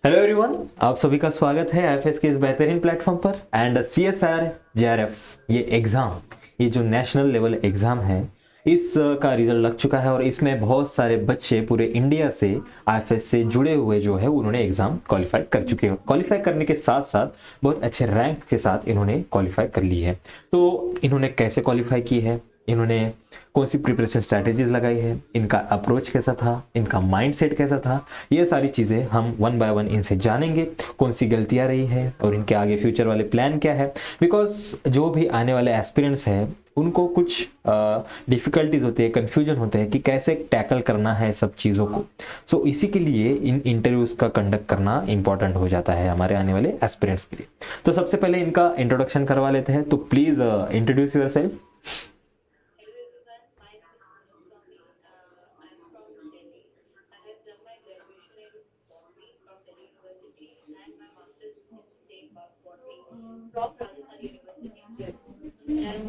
Hello everyone, आप सभी का स्वागत है आईएफएस के इस बेहतरीन प्लेटफॉर्म पर। एंड सीएसआर जेआरएफ ये एग्ज़ाम, ये जो नेशनल लेवल एग्ज़ाम है, इसका रिजल्ट लग चुका है और इसमें बहुत सारे बच्चे पूरे इंडिया से आईएफएस से जुड़े हुए जो है उन्होंने एग्ज़ाम क्वालिफाई कर चुके हैं। क्वालिफाई करने के साथ साथ बहुत अच्छे रैंक के साथ इन्होंने क्वालिफाई कर ली है। तो इन्होंने कैसे क्वालिफाई की है, इन्होंने कौन सी प्रिपरेशन स्ट्रैटेजीज लगाई है, इनका अप्रोच कैसा था, इनका माइंडसेट कैसा था, ये सारी चीज़ें हम वन बाय वन इनसे जानेंगे। कौन सी गलतियां रही है और इनके आगे फ्यूचर वाले प्लान क्या है। बिकॉज जो भी आने वाले एस्पिरेंट्स हैं उनको कुछ डिफ़िकल्टीज होती है, कन्फ्यूजन होते हैं कि कैसे टैकल करना है सब चीज़ों को। सो इसी के लिए इन इंटरव्यूज़ का कंडक्ट करना इंपॉर्टेंट हो जाता है हमारे आने वाले एस्पिरेंट्स के लिए। तो सबसे पहले इनका इंट्रोडक्शन करवा लेते हैं। तो please introduce your self. Hello everyone, my name is Manu Swami. I'm from Delhi. I have done my graduation in botany from Delhi University and my master's in same botany from Rajasthan University, Jaipur. And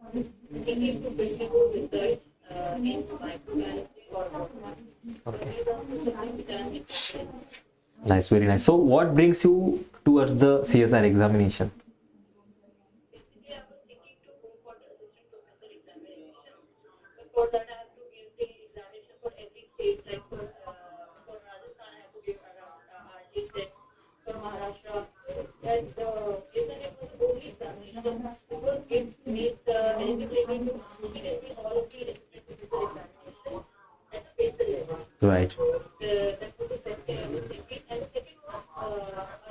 I'm thinking to pursue research in microbiology or botany. So these are the things which I am interested in. Nice, very nice. So, what brings you towards the CSR examination? Basically, I was thinking to go for the assistant professor examination. Before that, I have to give the examination for every state. Like for Rajasthan, I have to give around RG set. For Maharashtra, and CSR it was the only examination which was made eligibility to give me all of the assistant professor examination at the basic level. Right. So that was the first thing I was thinking. And the second was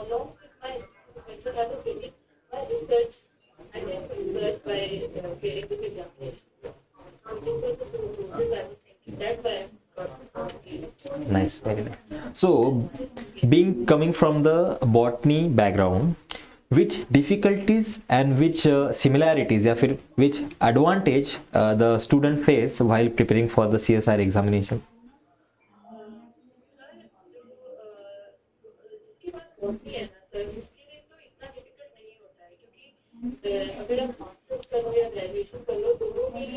along with my assistant professor, I was getting my research. I did research by clearing this examination. So this was the two process I was thinking. That's why I got the Nice, very nice. So, being coming from the botany background, which difficulties and which similarities या फिर which advantage the student face while preparing for the CSR examination? Sir जो जिसके पास botany है ना sir, उसके लिए तो इतना डिफिकल्ट नहीं होता है क्योंकि अगर आप मास्टर्स कर लो या ग्रेजुएशन कर लो, दोनों में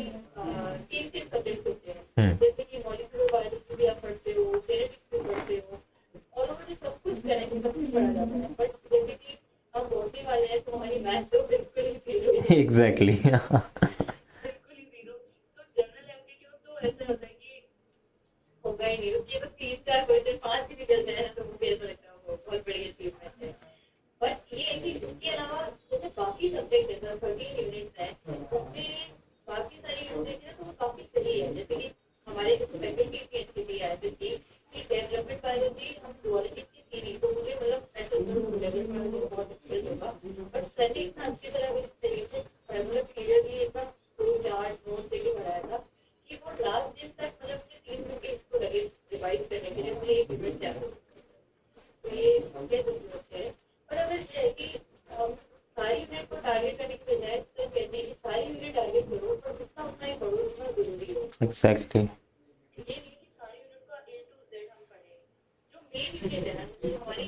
सेम सेम सब्जेक्ट होते हैं। जैसे कि मॉलिक्यूलर बायोलॉजी भी आप पढ़ते हो, जेनेटिक्स भी पढ़ते हो, ऑल ओवर सब कुछ करेंगे, सब कुछ पढ़ा जाता है। बट जैसे कि हम बॉटनी वाले हैं तो हमारी मैथ तो बिल्कुल ही जीरो है। Exactly. बिल्कुल ही जीरो। तो जनरल एप्टीट्यूड तो ऐसे होता है कि होगा ही नहीं, उसके तो 3-4 क्वेश्चन 5 भी निकल जाए ना तो मुझे ऐसा लगता है वो बहुत बड़ी अचीवमेंट है। बट ये है कि उसके अलावा जैसे बाकी सब्जेक्ट है सर, 13 यूनिट्स हैं, उसमें बाकी सारी यूनिट है तो वो काफी सही है। जैसे कि हमारे फैकल्टी की अच्छी थी जैसे कि डेवलपमेंट बायोलॉजी हम जुअलॉजी की थी नहीं, तो मुझे मतलब ऐसा डेवलपमेंट बायोलॉजी बहुत डिफिकल्ट होगा। बट सर ने इतना अच्छी तरह तरीके से मतलब क्लियरली एकदम 2-4 नोट देके पढ़ाया था कि वो लास्ट दिन तक मतलब मुझे 3 दिन के इसको लगे रिवाइज करने के लिए, मुझे एक यूनिट चाहिए। तो ये मुझे जरूरत है। पर अगर ये है कि हम सारी यूनिट को टारगेट करने के बजाय सर कहते हैं कि सारी यूनिट टारगेट करो, पर उतना उतना ही पढ़ो जितना जरूरी हो। Exactly. ये नहीं कि सारी यूनिट का A to Z हम पढ़ें। जो मेन यूनिट है ना, जैसे हमारी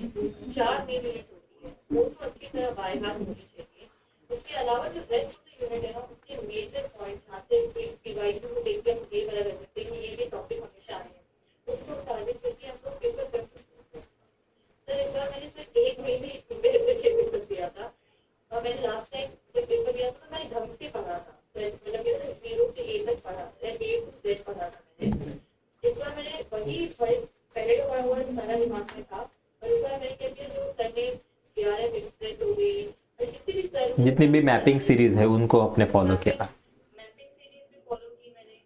4 मेन यूनिट होती है, वो तो अच्छी तरह बाय हार्ट होनी चाहिए। उसके अलावा जो रेस्ट ऑफ द यूनिट है ना, उसके मेजर पॉइंट्स यहाँ से पीवाईक्यू को देख के हम ये वाला कर सकते हैं कि ये टॉपिक हमेशा आए हैं, उसको टारगेट करके हम लोग पेपर कर सकते हैं। सर एक बार मैंने सिर्फ 1 महीने प्रिपेयर करके पेपर दिया था और मैंने लास्ट टाइम जब पेपर दिया था तो मैंने ढंग से पढ़ा था सर, मतलब मेरा 0 से A तक पढ़ा था, A to Z पढ़ा था मैंने। इस बार मैंने वही पहले का पढ़ा हुआ सारा दिमाग में था, और इस बार मैंने क्या किया, जो सर ने CRF एक्सप्रेस हो गई और जितने भी सर जितनी भी मैपिंग सीरीज है उनको अपने फॉलो किया। मैपिंग सीरीज भी फॉलो की मैंने।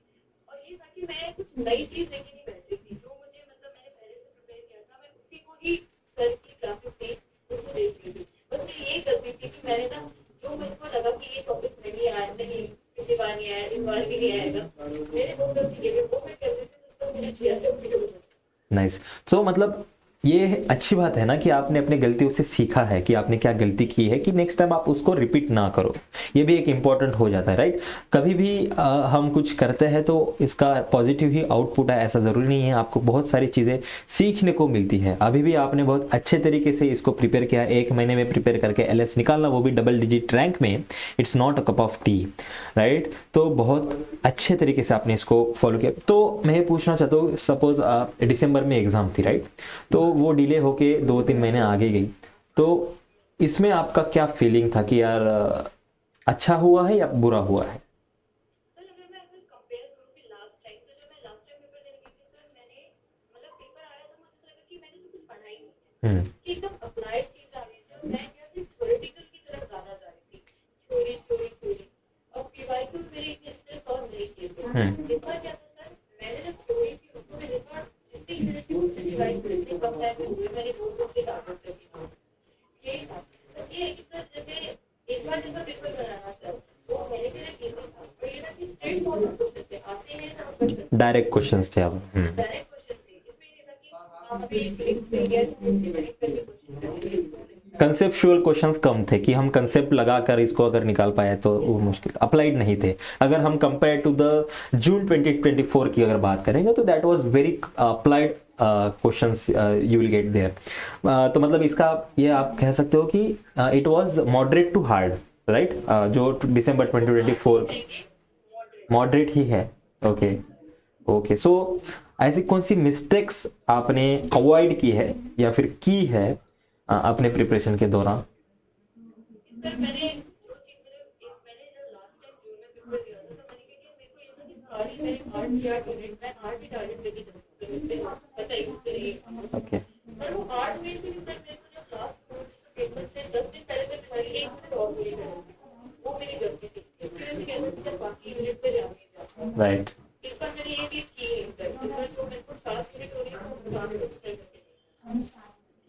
और ये था कि मैं कुछ नई चीज लेके नहीं बैठ रही थी, जो मुझे मतलब मैंने पहले से प्रिपेयर किया था, मैं उसी को ही सर की क्लासेस थी उसको देख रही थी। बस मैं ये करती थी कि मैंने ना जो मुझको लगा कि ये टॉपिक नहीं आया, नहीं पिछली बार नहीं आया, इस बार भी नहीं आएगा, मेरे वो गलती के वो मैं करती थी जिसको मुझे चाहिए। नाइस। सो मतलब ये अच्छी बात है ना कि आपने अपने गलतियों से सीखा है कि आपने क्या गलती की है कि नेक्स्ट टाइम आप उसको रिपीट ना करो। ये भी एक इम्पॉर्टेंट हो जाता है, राइट। कभी भी हम कुछ करते हैं तो इसका पॉजिटिव ही आउटपुट है ऐसा ज़रूरी नहीं है, आपको बहुत सारी चीज़ें सीखने को मिलती है। अभी भी आपने बहुत अच्छे तरीके से इसको प्रिपेयर किया, 1 महीने में प्रिपेयर करके एलएस निकालना, वो भी डबल डिजिट रैंक में, it's not a cup of T, right. तो बहुत अच्छे तरीके से आपने इसको फॉलो किया। तो मैं ये पूछना चाहता हूँ, सपोज दिसंबर में एग्ज़ाम थी, राइट, तो वो डिले होके 2-3 महीने आगे गई, तो इसमें आपका क्या फीलिंग था कि यार अच्छा हुआ है या बुरा हुआ है? सर अगर मैं अगर कंपेयर करूँ कि लास्ट टाइम, तो जब मैं लास्ट टाइम पेपर देने गई थी सर, मैंने मतलब पेपर आया तो मुझे ऐसा लगा कि मैंने तो कुछ पढ़ा ही नहीं है, हम्म। कि एकदम अप्लाइड चीज आ रही थी और मैं क्या थी थ्योरेटिकल की तरफ ज्यादा जा रही थी, थ्योरी थ्योरी थ्योरी। और पीवाईक्यू मेरे इतने अच्छे सॉल्व नहीं किए थे। इस बार क्या था सर, मैंने जब थ्योरी थी उसको मैंने इस बार जितनी यूनिट थी उससे पीवाईक्यू इतनी कम टाइम में हुए, मैंने 2 की ताकत से थी। यही था बस, ये है कि सर जैसे एक बार जैसा पेपर बनाना सर, वो मेरे लिए इजी था, और ये था कि स्ट्रेट फॉरवर्ड क्वेश्चन थे, आते हैं ना हम कर सकते डायरेक्ट क्वेश्चंस थे अब। हैं, डायरेक्ट क्वेश्चन थे। इसमें ये था कि आप पे क्लिक पे गया तो उससे कनेक्ट करके क्वेश्चन करेंगे। कंसेप्चुअल क्वेश्चंस कम थे कि हम कंसेप्ट लगाकर इसको अगर निकाल पाए तो वो मुश्किल, अप्लाइड नहीं थे। अगर हम कंपेयर टू द जून 2024 की अगर बात करेंगे तो that was very applied questions you will get there. तो मतलब इसका ये आप कह सकते हो कि it was moderate to hard, right, जो दिसंबर 2024 मॉडरेट ही है। Okay, okay. सो ऐसी कौन सी मिस्टेक्स आपने अवॉइड की है या फिर की है अपने प्रिपरेशन के दौरान? सर मैंने जो चीज मैंने जब लास्ट टाइम जून में पेपर दिया था तो मैंने क्या किया, मेरे को ये था कि सारी मेरी आर्ट की आर्ट यूनिट, मैं आर्ट की टारगेट लेके चलूँ, पता ही उससे नहीं। ओके, पर वो आर्ट में से भी सर मेरे को जब लास्ट पेपर से 10 दिन पहले तक मेरी एक मिनट और पूरी करूँगी, वो मेरी गलती थी। इसकी वजह से क्या होता है, बाकी यूनिट पे ध्यान नहीं जाता। राइट। इस बार मैंने ये चीज की है सर, इस बार जो मेरे को 7 यूनिट हो रही है तो 7 यूनिट करके नहीं।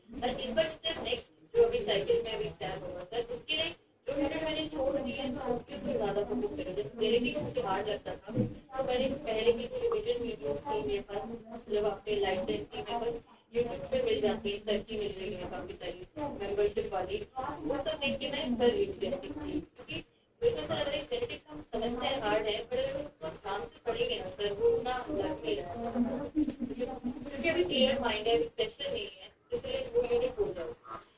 और इस बार जैसे नेक्स्ट जो अभी साइकिल में अभी एग्जाम होगा सर, उसके लिए जो यूनिट मैंने छोड़ दी है तो उसके ऊपर ज्यादा फोकस करें। जैसे मेरे लिए मुझे हार्ड लगता था तो मैंने पहले की जो रिविजन वीडियो थी मेरे पास, मतलब आपके लाइफ साइंस की मेरे पास यूट्यूब पे मिल जाती है, सर की मिल रही है काफी सारी मेंबरशिप वाली, वो सब देख के मैं इस बार जेनेटिक्स की, क्योंकि मेरे को ऐसा लग रहा है जेनेटिक्स हम समझते हैं हार्ड है, पर अगर उसको ध्यान से पढ़ेंगे ना सर, वो ना लग नहीं रहा, क्योंकि अभी क्लियर माइंड है, अभी प्रेशर नहीं है, इसलिए वो यूनिट हो जाए।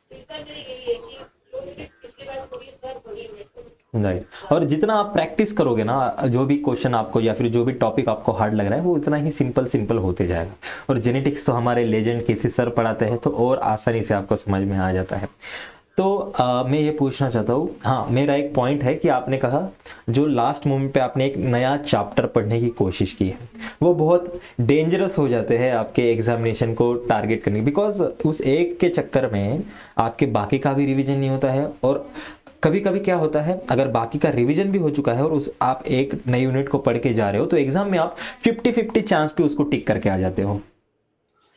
तो इस बार मेरी यही है कि जो यूनिट पिछली बार थोड़ी, इस बार थोड़ी यूनिट करूँ। राइट। और जितना आप प्रैक्टिस करोगे ना, जो भी क्वेश्चन आपको या फिर जो भी टॉपिक आपको हार्ड लग रहा है वो उतना ही सिंपल सिंपल होते जाएगा। और जेनेटिक्स तो हमारे लेजेंड केसी सर पढ़ाते हैं तो और आसानी से आपको समझ में आ जाता है। तो मैं ये पूछना चाहता हूँ, हाँ, मेरा एक पॉइंट है कि आपने कहा जो लास्ट मोमेंट पे आपने एक नया चैप्टर पढ़ने की कोशिश की है, वो बहुत डेंजरस हो जाते हैं आपके एग्जामिनेशन को टारगेट करने, बिकॉज उस एक के चक्कर में आपके बाकी का भी रिवीजन नहीं होता है। और कभी कभी क्या होता है, अगर बाकी का रिवीजन भी हो चुका है और उस आप एक नई यूनिट को पढ़ के जा रहे हो तो एग्जाम में आप 50-50 चांस पे उसको टिक करके आ जाते हो,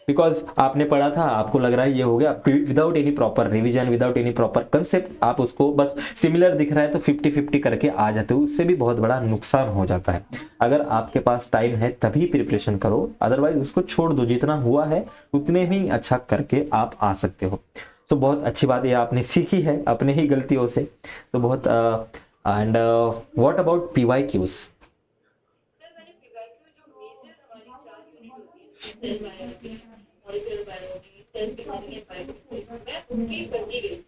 बिकॉज आपने पढ़ा था, आपको लग रहा है ये हो गया, without any proper revision, without any proper concept, आप उसको बस सिमिलर दिख रहा है तो 50-50 करके आ जाते हो। उससे भी बहुत बड़ा नुकसान हो जाता है। अगर आपके पास टाइम है तभी प्रिपरेशन करो, अदरवाइज उसको छोड़ दो, जितना हुआ है उतने ही अच्छा करके आप आ सकते हो। सो बहुत अच्छी बात है, आपने सीखी है अपने ही गलतियों से, तो बहुत and what about PYQs? Sir मैंने पीवाईक्यू जो मेजर हमारी 4 यूनिट होती है, cell biology, molecular biology, cell बीमारी है, बायोकेमिस्ट्री, मैं उनकी करती गई थी।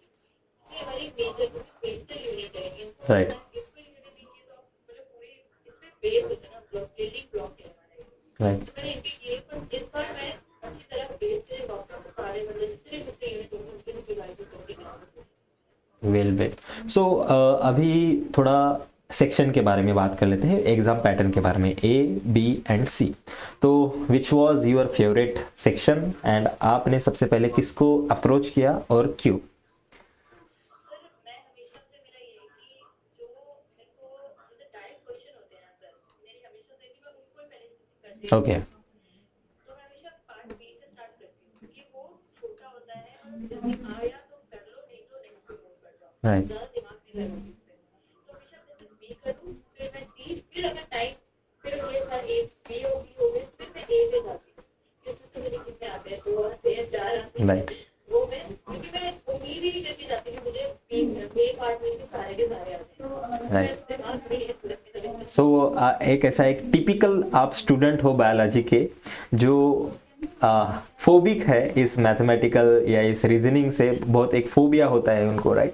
ये हमारी मेजर बेसिकल यूनिट है, इनको राइट, इसको यूनिट नहीं किए तो आप मतलब पूरी इसमें बेस होता है ना, ब्लॉक बिल्डिंग ब्लॉक है हमारा ये। राइट। तो मैंने इनकी किए, पर इस बार मैं अच्छी तरह बेस से वापस सारे मतलब जितने दूसरे यूनिट होंगे उनके भी पीवाईक्यू करके कराऊंगी। Well well. सो अभी थोड़ा सेक्शन के बारे में बात कर लेते हैं, एग्जाम पैटर्न के बारे में, ए, बी एंड सी। तो which was your favourite section and आपने सबसे पहले किसको अप्रोच किया और क्यों? सर मैं हमेशा से मेरा ये है कि जो मेरे को जैसे डायरेक्ट क्वेश्चन होते हैं ना सर, मेरी हमेशा से कि मैं उनको ही पहले करती हूँ। ओके, तो मैं हमेशा पार्ट बी से स्टार्ट करती हूँ, क्योंकि वो छोटा होता है और जल्दी आया तो कर लो, नहीं तो नेक्स्ट पे मूव कर जाओ, राइट, ज़्यादा दिमाग नहीं लगाती उस पे। तो हमेशा जैसे बी करूँ, फिर मैं सी, फिर अगर टाइम, फिर ये था ए, बी और सी हो गए, फिर मैं ए पे जाती हूँ कि उसमें से मेरे कितने आते हैं, 2 आते हैं में 4 आते हैं राइट वो मैं, क्योंकि मैं उम्मीद ही नहीं करके जाती कि मुझे बी पार्ट में से सारे के सारे आते हैं, राइट। दिमाग में ये लगता है। सो एक ऐसा एक टिपिकल आप स्टूडेंट हो बायोलॉजी के जो फोबिक है इस मैथमेटिकल या इस रीजनिंग से, बहुत एक फोबिया होता है उनको, राइट।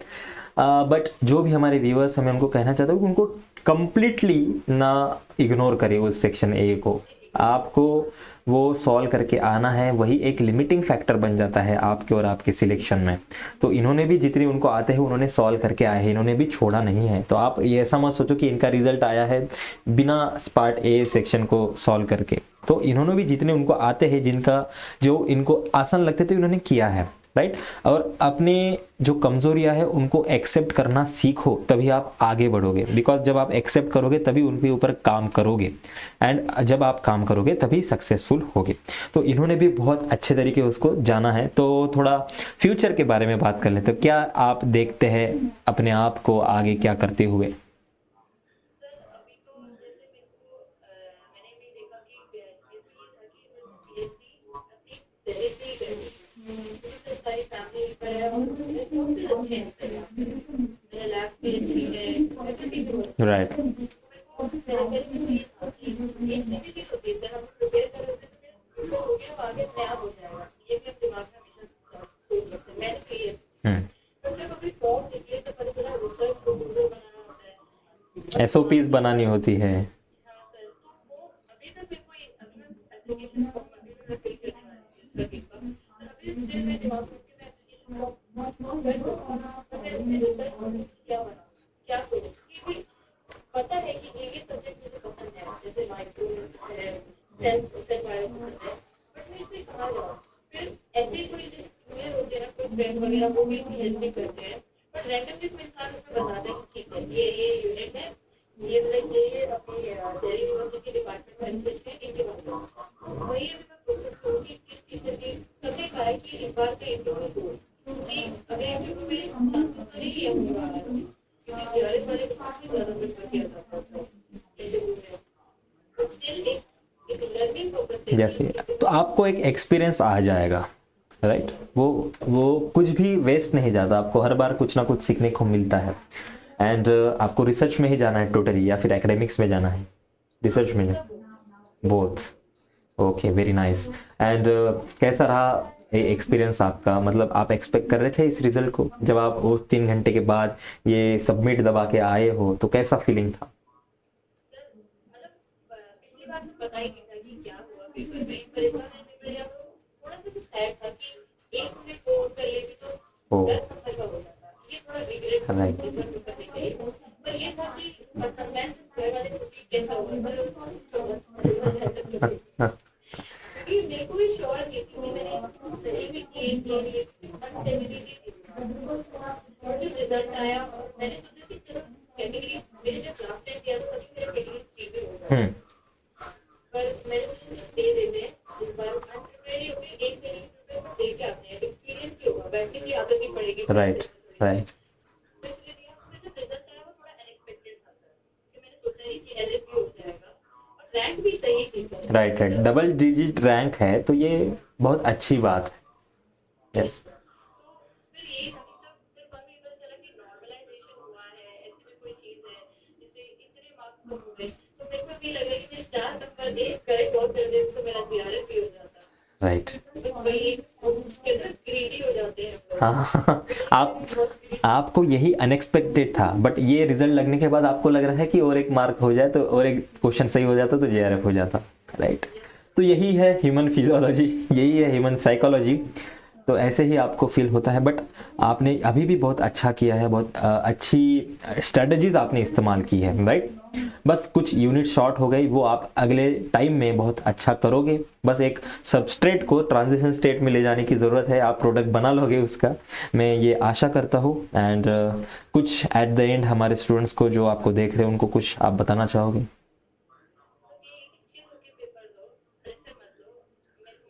बट जो भी हमारे व्यूअर्स हमें उनको कहना चाहता हूँ कि उनको कंप्लीटली ना इग्नोर करें उस सेक्शन ए को, आपको वो सॉल्व करके आना है, वही एक लिमिटिंग फैक्टर बन जाता है आपके और आपके सिलेक्शन में। तो इन्होंने भी जितने उनको आते हैं उन्होंने सॉल्व करके आए हैं, इन्होंने भी छोड़ा नहीं है। तो आप ये ऐसा मत सोचो कि इनका रिजल्ट आया है बिना पार्ट ए सेक्शन को सॉल्व करके। तो इन्होंने भी जितने उनको आते हैं, जिनका जो इनको आसान लगते थे, उन्होंने किया है, राइट। और अपने जो कमजोरियां है उनको एक्सेप्ट करना सीखो, तभी आप आगे बढ़ोगे। बिकॉज जब आप एक्सेप्ट करोगे तभी उनके ऊपर काम करोगे, एंड जब आप काम करोगे तभी सक्सेसफुल होगे। तो इन्होंने भी बहुत अच्छे तरीके उसको जाना है। तो थोड़ा फ्यूचर के बारे में बात कर लेते हैं। क्या आप देखते हैं अपने आप को आगे क्या करते हुए? सर अभी तो जैसे मेरे को मैंने भी देखा कि ये तो ये था कि मैं पीएचडी अपनी दिल्ली से ही करी, क्योंकि सर सारी फैमिली पर है और मेरे सोर्सेज अच्छे हैं सर, मेरा लैब पीएचडी है, एवरीथिंग है, राइट मेरे को मेरे पहले तो ये था कि एक भी चीज होती है सर, हम प्रिपेयर कर रहे थे तो फिर हो गया, आगे नया हो जाएगा, ये भी अपने दिमाग में हमेशा सोच रखते हैं। मैंने तो ये पर जब अभी फॉर्म निकले तो पता चला रिसर्च प्रपोजल बनाना होता है, SOPs बनानी होती है। हाँ सर। तो वो अभी तक मेरे को अभी मैं एप्लीकेशन फॉर्म अभी मैं फिल करने वाली हूँ जिस पेपर का, और अभी स्टिल मैं दिमाग में कि मैं एप्लीकेशन फॉर्म कर दूँ तो मैं उसमें रिसर्च प्रपोजल क्या बनाऊँ, क्या करूँ, क्योंकि पता है कि ये सब्जेक्ट मुझे पसंद है, जैसे माइक्रो है, सेल बायो पसंद है, बट मैं इसमें कहाँ जाऊँ। फिर ऐसे ही कोई जैसे सीनियर होते हैं ना, कोई फ्रेंड वगैरह, वो भी इतनी हेल्प नहीं करते हैं, बट रैंडमली कोई इंसान उसमें बताता है कि ठीक है ये यूनिट है, ये मतलब ये अपनी दिल्ली यूनिवर्सिटी डिपार्टमेंट में रिसर्च है, इनके बारे में वही अभी मैं प्रोसेस करूँ कि किस चीज़ से कि सबने कहा है कि एक बार का इंटरव्यू दो, क्योंकि अगर इंटरव्यू में चांसेस तो नहीं है होगा, क्योंकि जेआरएफ वाले को काफ़ी ज़्यादा प्रेफर किया जाता है इंटरव्यू में, बट स्टिल एक लर्निंग पर्पस से जैसे तो आपको एक एक्सपीरियंस आ जाएगा, राइट। वो कुछ भी वेस्ट नहीं जाता, आपको हर बार कुछ ना कुछ सीखने को मिलता है। एंड आपको रिसर्च में ही जाना है टोटली, या फिर एकेडमिक्स में जाना है? रिसर्च में both. Okay, very nice. And कैसा रहा ये एक्सपीरियंस आपका? मतलब आप एक्सपेक्ट कर रहे थे इस रिजल्ट को? जब आप उस 3 घंटे के बाद ये सबमिट दबा के आए हो तो कैसा फीलिंग था? सर मतलब पिछली बार तो पता ही नहीं था कि क्या हुआ पेपर में, पर इस बार मैंने पेपर दिया तो थोड़ा सा तो सैड था कि एक मिनट को कर लेती तो 10 नंबर का हो जाता, ये थोड़ा रिग्रेट राइट पेपर नहीं गई, पर ये था कि मतलब मैं घर वाले पूछी कैसा हुआ, क्योंकि मेरे को भी श्योर नहीं थी कि मैंने सही में की अनसेमिटी थी, और जब रिजल्ट आया मैंने सोचा कि चलो कैटेगरी मेरे जब लास्ट टाइम दिया था तभी मेरा कैटेगरी 3 पे होगा, पर मैंने सोचा दे देते हैं इस बार, अनप्रिपेयर्ड ही होगी, एक दिन प्रिपेयर दे के आते हैं, एक्सपीरियंस ही होगा, बैठने की आदत नहीं पड़ेगी। Right right. तो इसलिए दिया, फिर जब रिजल्ट आया वो थोड़ा अनएक्सपेक्टेड था सर, कि मैंने सोचा नहीं कि एलएसबी हो जाएगा, और रैंक भी सही थी sir. Right right, double digit rank है तो ये बहुत अच्छी बात है। यस तो फिर यही था कि सब फिर बाद में ये पता चला कि नॉर्मलाइजेशन हुआ है, ऐसी भी कोई चीज़ है जिससे इतने मार्क्स कम हो गए, तो मेरे को भी लगा कि मैं 4 नंबर एक करेक्ट और कर देती तो मेरा जीआरएफ भी हो जाता, राइट। बस वही कहते ग्रीडी हो जाते हैं हम लोग। हाँ आपको यही अनएक्सपेक्टेड था, बट ये रिजल्ट लगने के बाद आपको लग रहा है कि और एक मार्क हो जाए तो, और एक क्वेश्चन सही हो जाता तो JRF हो जाता, राइट। तो यही है ह्यूमन फिजियोलॉजी, यही है ह्यूमन साइकोलॉजी। तो ऐसे ही आपको फील होता है, बट आपने अभी भी बहुत अच्छा किया है, बहुत अच्छी स्ट्रेटजीज आपने इस्तेमाल की है, राइट। बस कुछ यूनिट शॉर्ट हो गई, वो आप अगले टाइम में बहुत अच्छा करोगे। बस एक सबस्ट्रेट को ट्रांजिशन स्टेट में ले जाने की ज़रूरत है, आप प्रोडक्ट बना लोगे उसका, मैं ये आशा करता हूँ। एंड कुछ एट द एंड हमारे स्टूडेंट्स को जो आपको देख रहे हैं उनको कुछ आप बताना चाहोगे? बस ये एक चिल होके पेपर दो, प्रेशर मत लो।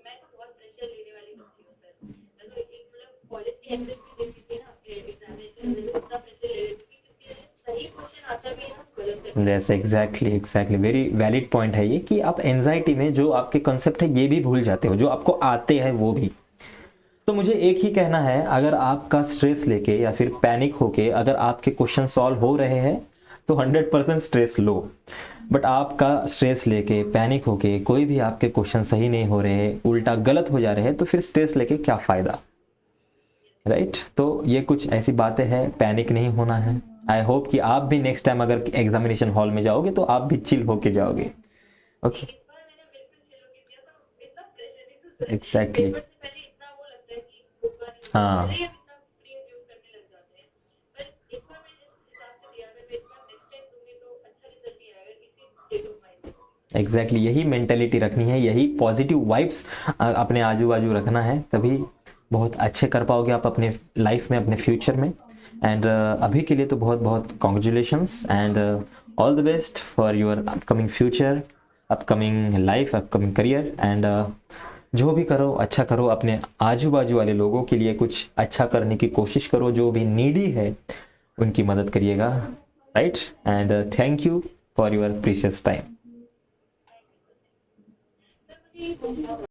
मैं तो बहुत प्रेशर लेने वाली बच्ची हूँ सर, मैं तो एक मतलब कॉलेज की एग्जाम भी देती थी ना, एग्जामिनेशन में तो इतना प्रेशर ले लेती थी कि उसके सही क्वेश्चन आता भी है ना गलत करते हैं। Yes exactly very valid point है ये, कि आप एंजाइटी में जो आपके कंसेप्ट है ये भी भूल जाते हो, जो आपको आते हैं वो भी। तो मुझे एक ही कहना है, अगर आपका स्ट्रेस लेके या फिर पैनिक होके अगर आपके क्वेश्चन सॉल्व हो रहे हैं तो 100% स्ट्रेस लो। बट आपका स्ट्रेस लेके पैनिक होके कोई भी आपके क्वेश्चन सही नहीं हो रहे, उल्टा गलत हो जा रहे हैं, तो फिर स्ट्रेस लेके क्या फ़ायदा, राइट? तो ये कुछ ऐसी बातें हैं, पैनिक नहीं होना है। आई होप कि आप भी नेक्स्ट टाइम अगर एग्जामिनेशन हॉल में जाओगे तो आप भी चिल होके जाओगे। ओके, इस बार मैंने बिल्कुल चिल होके दिया, तो इतना प्रेशर नहीं था सर। एग्जैक्टली। पेपर से पहले इतना वो लगता है कि होगा नहीं, हाँ, पहले ही हम इतना प्री-अज्यूम करने लग जाते हैं। पर इस बार मैंने जिस हिसाब से दिया, अगर मैं इतना नेक्स्ट टाइम दूंगी तो अच्छा रिजल्ट ही आएगा, इसी स्टेट ऑफ माइंड में। एग्जैक्टली यही मेंटेलिटी रखनी है, यही पॉजिटिव वाइब्स अपने आजू बाजू रखना है, तभी बहुत अच्छे कर पाओगे आप अपने लाइफ में, अपने फ्यूचर में। एंड अभी के लिए तो बहुत बहुत congratulations and all the best for your upcoming future, upcoming life, upcoming career. And जो भी करो अच्छा करो, अपने आजू बाजू वाले लोगों के लिए कुछ अच्छा करने की कोशिश करो, जो भी नीडी है उनकी मदद करिएगा, right? And thank you for your precious time. Sir मुझे ये पूछना